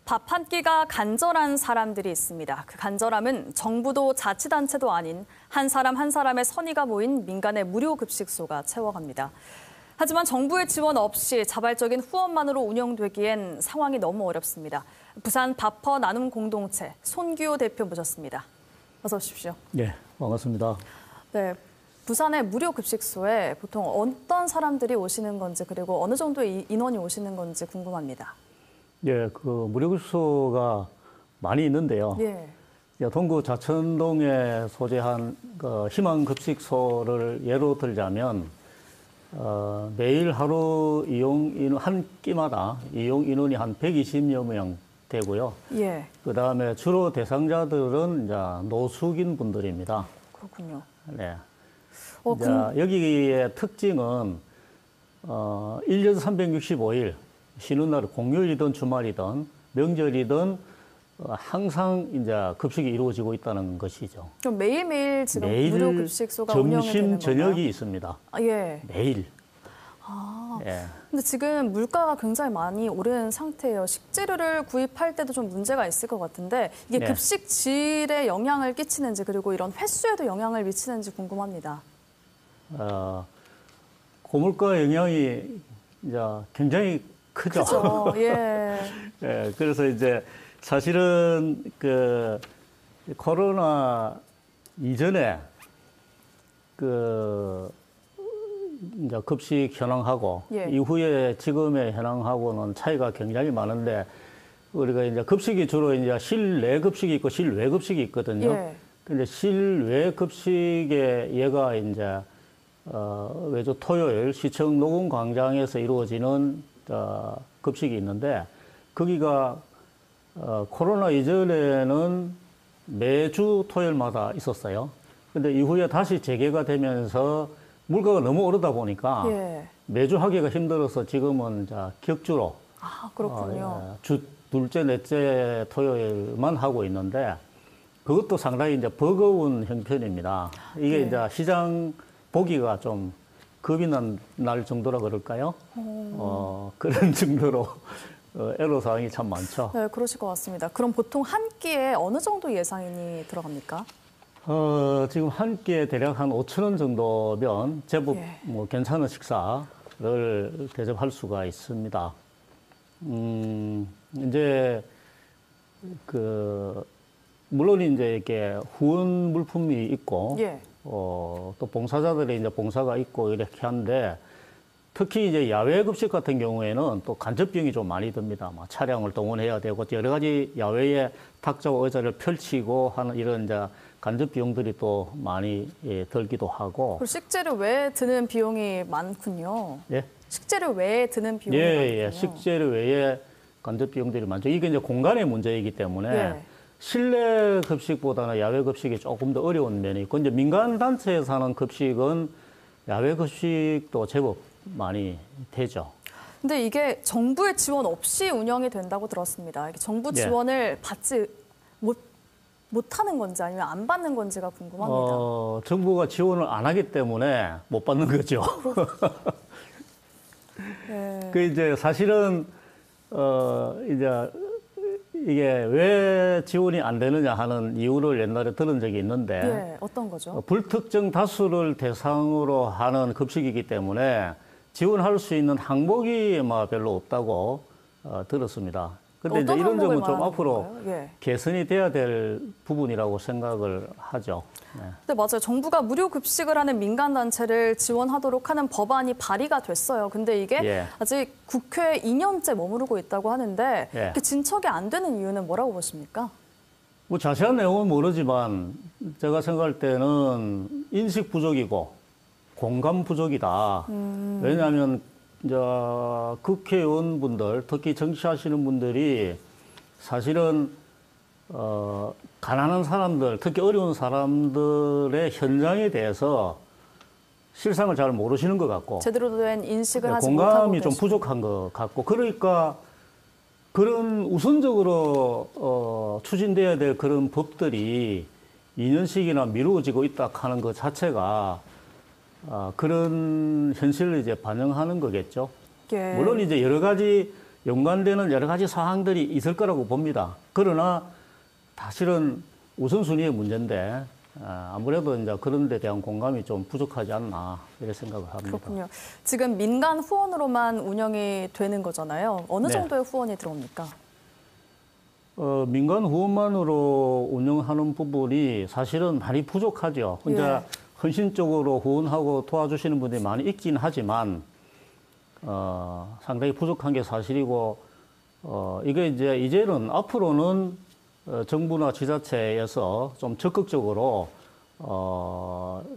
밥 한 끼가 간절한 사람들이 있습니다. 그 간절함은 정부도 자치단체도 아닌 한 사람 한 사람의 선의가 모인 민간의 무료 급식소가 채워갑니다. 하지만 정부의 지원 없이 자발적인 후원만으로 운영되기엔 상황이 너무 어렵습니다. 부산 밥퍼 나눔 공동체 손규호 대표 모셨습니다. 어서 오십시오. 네, 반갑습니다. 네, 부산의 무료 급식소에 보통 어떤 사람들이 오시는 건지 그리고 어느 정도의 인원이 오시는 건지 궁금합니다. 예, 그 무료급식소가 많이 있는데요. 예. 동구 자천동에 소재한 그 희망급식소를 예로 들자면 매일 하루 이용 인원 한 끼마다 이용 인원이 한 120여 명 되고요. 예. 그 다음에 주로 대상자들은 이제 노숙인 분들입니다. 그렇군요. 네. 여기의 특징은 1년 365일 쉬는 날 공휴일이든 주말이든 명절이든 항상 이제 급식이 이루어지고 있다는 것이죠. 그럼 매일매일 지금 매일 무료 급식소가 운영이 되는 건가요? 점심 저녁이 있습니다. 예. 매일. 예. 근데 지금 물가가 굉장히 많이 오른 상태예요. 식재료를 구입할 때도 좀 문제가 있을 것 같은데 이게 급식 질에 영향을 끼치는지 그리고 이런 횟수에도 영향을 미치는지 궁금합니다. 고물가 영향이 이제 굉장히 크죠. 그죠. 예. 예. 그래서 이제 사실은 그 코로나 이전에 그 이제 급식 현황하고 이후에 지금의 현황하고는 차이가 굉장히 많은데 우리가 이제 급식이 주로 이제 실내 급식이 있고 실외 급식이 있거든요. 근데 실외 급식의 예가 이제 매주 토요일 시청 노공광장에서 이루어지는 급식이 있는데 거기가 코로나 이전에는 매주 토요일마다 있었어요. 근데 이후에 다시 재개가 되면서 물가가 너무 오르다 보니까 매주 하기가 힘들어서 지금은 격주로 그렇군요. 주 둘째, 넷째 토요일만 하고 있는데 그것도 상당히 이제 버거운 형편입니다. 이게 이제 시장 보기가 좀 겁이 날 정도라 그럴까요? 그런 정도로 애로사항이 참 많죠. 네, 그러실 것 같습니다. 그럼 보통 한 끼에 어느 정도 예산이 들어갑니까? 지금 한 끼에 대략 한 5천 원 정도면 제법 뭐 괜찮은 식사를 대접할 수가 있습니다. 이제 물론 이제 이렇게 후원 물품이 있고 또 봉사자들의 이제 봉사가 있고 이렇게 한데 특히 이제 야외 급식 같은 경우에는 또 간접 비용이 좀 많이 듭니다. 뭐 차량을 동원해야 되고 여러 가지 야외에 탁자와 의자를 펼치고 하는 이런 이제 간접 비용들이 또 많이 들기도 하고. 그리고 식재료 외에 드는 비용이 많군요. 예? 식재료 외에 드는 비용이 많군요. 식재료 외에 간접 비용들이 많죠. 이게 이제 공간의 문제이기 때문에 실내 급식보다는 야외 급식이 조금 더 어려운 면이 있고 이제 민간 단체에서 하는 급식은 야외 급식도 제법 많이 되죠. 근데 이게 정부의 지원 없이 운영이 된다고 들었습니다. 정부 지원을 받지 못하는 건지 아니면 안 받는 건지가 궁금합니다. 정부가 지원을 안 하기 때문에 못 받는 거죠. 그 이제 사실은 이제 이게 왜 지원이 안 되느냐 하는 이유를 옛날에 들은 적이 있는데 어떤 거죠? 불특정 다수를 대상으로 하는 급식이기 때문에 지원할 수 있는 항목이 별로 없다고 들었습니다. 근데 이제 이런 점은 좀 앞으로 개선이 돼야 될 부분이라고 생각을 하죠. 네, 맞아요. 정부가 무료 급식을 하는 민간 단체를 지원하도록 하는 법안이 발의가 됐어요. 근데 이게 아직 국회에 2년째 머무르고 있다고 하는데 이렇게 진척이 안 되는 이유는 뭐라고 보십니까? 뭐 자세한 내용은 모르지만 제가 생각할 때는 인식 부족이고 공감 부족이다. 왜냐하면 이제 국회의원분들, 특히 정치하시는 분들이 사실은 가난한 사람들, 특히 어려운 사람들의 현장에 대해서 실상을 잘 모르시는 것 같고 제대로 된 인식을 하지 못하고 공감이 좀 부족한 것 같고 그러니까 그런 우선적으로 추진돼야 될 그런 법들이 2년씩이나 미루어지고 있다 하는 것 자체가 그런 현실을 이제 반영하는 거겠죠. 물론 이제 여러 가지 연관되는 여러 가지 사항들이 있을 거라고 봅니다. 그러나 사실은 우선순위의 문제인데 아무래도 이제 그런 데 대한 공감이 좀 부족하지 않나 이렇게 생각을 합니다. 그렇군요. 지금 민간 후원으로만 운영이 되는 거잖아요. 어느 네. 정도의 후원이 들어옵니까? 민간 후원만으로 운영하는 부분이 사실은 많이 부족하죠. 혼자 헌신적으로 후원하고 도와주시는 분들이 많이 있긴 하지만 상당히 부족한 게 사실이고 이게 이제는 앞으로는 정부나 지자체에서 좀 적극적으로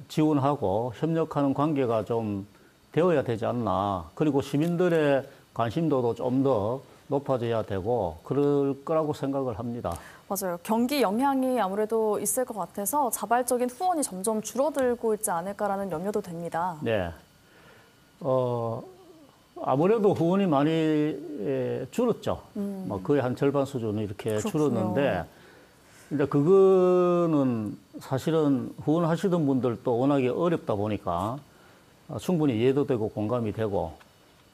지원하고 협력하는 관계가 좀 되어야 되지 않나. 그리고 시민들의 관심도도 좀 더 높아져야 되고 그럴 거라고 생각을 합니다. 맞아요. 경기 영향이 아무래도 있을 것 같아서 자발적인 후원이 점점 줄어들고 있지 않을까라는 염려도 됩니다. 네. 아무래도 후원이 많이 줄었죠. 거의 한 절반 수준으로 이렇게 그렇군요. 줄었는데, 이제 그거는 사실은 후원하시던 분들도 워낙에 어렵다 보니까 충분히 이해도 되고 공감이 되고,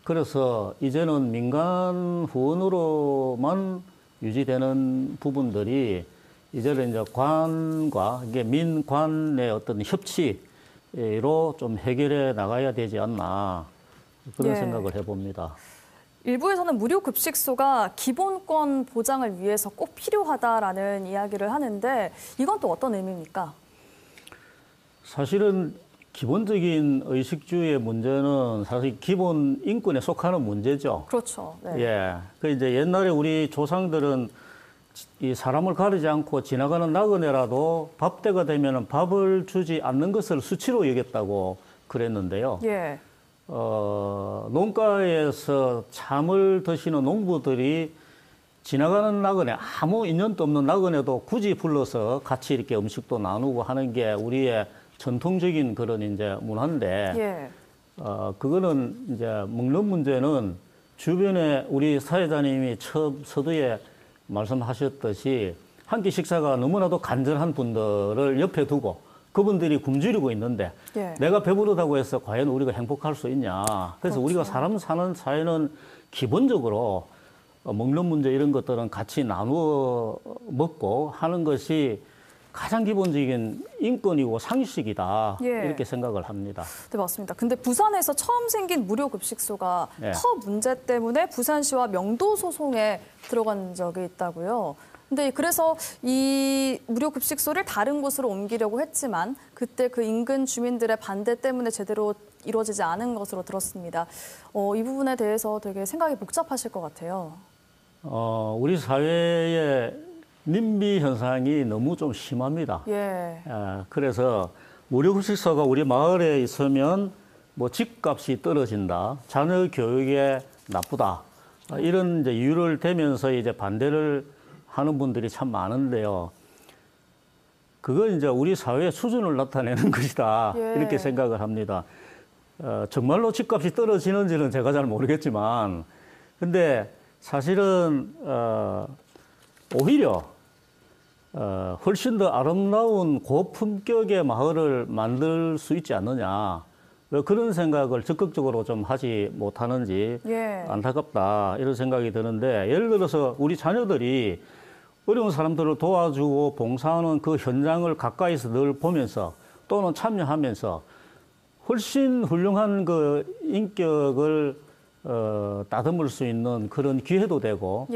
그래서 이제는 민간 후원으로만 유지되는 부분들이 이제는 이제 관과 이게 민관의 어떤 협치로 좀 해결해 나가야 되지 않나. 그런 생각을 해봅니다. 일부에서는 무료 급식소가 기본권 보장을 위해서 꼭 필요하다라는 이야기를 하는데 이건 또 어떤 의미입니까? 사실은 기본적인 의식주의 문제는 사실 기본 인권에 속하는 문제죠. 그렇죠. 네. 예. 그 이제 옛날에 우리 조상들은 이 사람을 가리지 않고 지나가는 나그네라도 밥 때가 되면 밥을 주지 않는 것을 수치로 여겼다고 그랬는데요. 예. 농가에서 참을 드시는 농부들이 지나가는 나그네, 아무 인연도 없는 나그네도 굳이 불러서 같이 이렇게 음식도 나누고 하는 게 우리의 전통적인 그런 이제 문화인데, 그거는 이제 먹는 문제는 주변에 우리 사회자님이 처음 서두에 말씀하셨듯이 한 끼 식사가 너무나도 간절한 분들을 옆에 두고 그분들이 굶주리고 있는데 내가 배부르다고 해서 과연 우리가 행복할 수 있냐. 그래서 그렇죠. 우리가 사람 사는 사회는 기본적으로 먹는 문제 이런 것들은 같이 나누어 먹고 하는 것이 가장 기본적인 인권이고 상식이다. 이렇게 생각을 합니다. 네, 맞습니다. 근데 부산에서 처음 생긴 무료 급식소가 터 문제 때문에 부산시와 명도 소송에 들어간 적이 있다고요. 근데 그래서 이 무료 급식소를 다른 곳으로 옮기려고 했지만 그때 그 인근 주민들의 반대 때문에 제대로 이루어지지 않은 것으로 들었습니다. 이 부분에 대해서 되게 생각이 복잡하실 것 같아요. 우리 사회의 님비 현상이 너무 좀 심합니다. 그래서 무료 급식소가 우리 마을에 있으면 뭐 집값이 떨어진다, 자녀 교육에 나쁘다, 이런 이제 이유를 대면서 이제 반대를 하는 분들이 참 많은데요. 그건 이제 우리 사회의 수준을 나타내는 것이다. 이렇게 생각을 합니다. 정말로 집값이 떨어지는지는 제가 잘 모르겠지만, 근데 사실은 오히려 훨씬 더 아름다운 고품격의 마을을 만들 수 있지 않느냐. 왜 그런 생각을 적극적으로 좀 하지 못하는지 안타깝다 이런 생각이 드는데, 예를 들어서 우리 자녀들이 어려운 사람들을 도와주고 봉사하는 그 현장을 가까이서 늘 보면서 또는 참여하면서 훨씬 훌륭한 그 인격을 다듬을 수 있는 그런 기회도 되고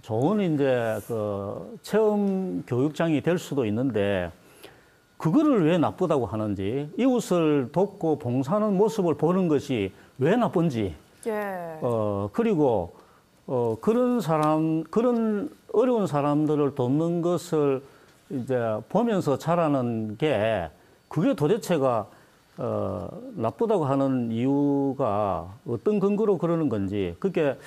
좋은 이제 그 체험 교육장이 될 수도 있는데, 그거를 왜 나쁘다고 하는지, 이웃을 돕고 봉사하는 모습을 보는 것이 왜 나쁜지, 그리고 그런 어려운 사람들을 돕는 것을 이제 보면서 자라는 게, 그게 도대체가 나쁘다고 하는 이유가 어떤 근거로 그러는 건지, 그게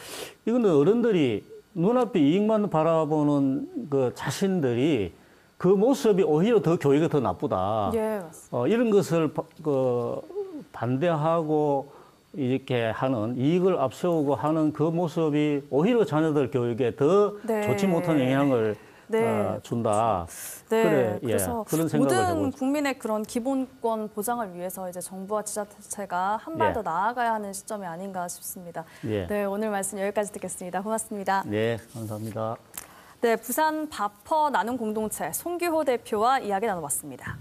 이거는 어른들이 눈앞에 이익만 바라보는 그 자신들이 그 모습이 오히려 더 교육이 더 나쁘다. 이런 것을 반대하고 이렇게 하는, 이익을 앞세우고 하는 그 모습이 오히려 자녀들 교육에 더 좋지 못한 영향을 준다. 네, 그래, 그래서 그런 생각을 모든 해보죠. 국민의 그런 기본권 보장을 위해서 이제 정부와 지자체가 한 발 더 나아가야 하는 시점이 아닌가 싶습니다. 네, 오늘 말씀 여기까지 듣겠습니다. 고맙습니다. 네, 감사합니다. 네, 부산 바퍼 나눔 공동체 송규호 대표와 이야기 나눠봤습니다.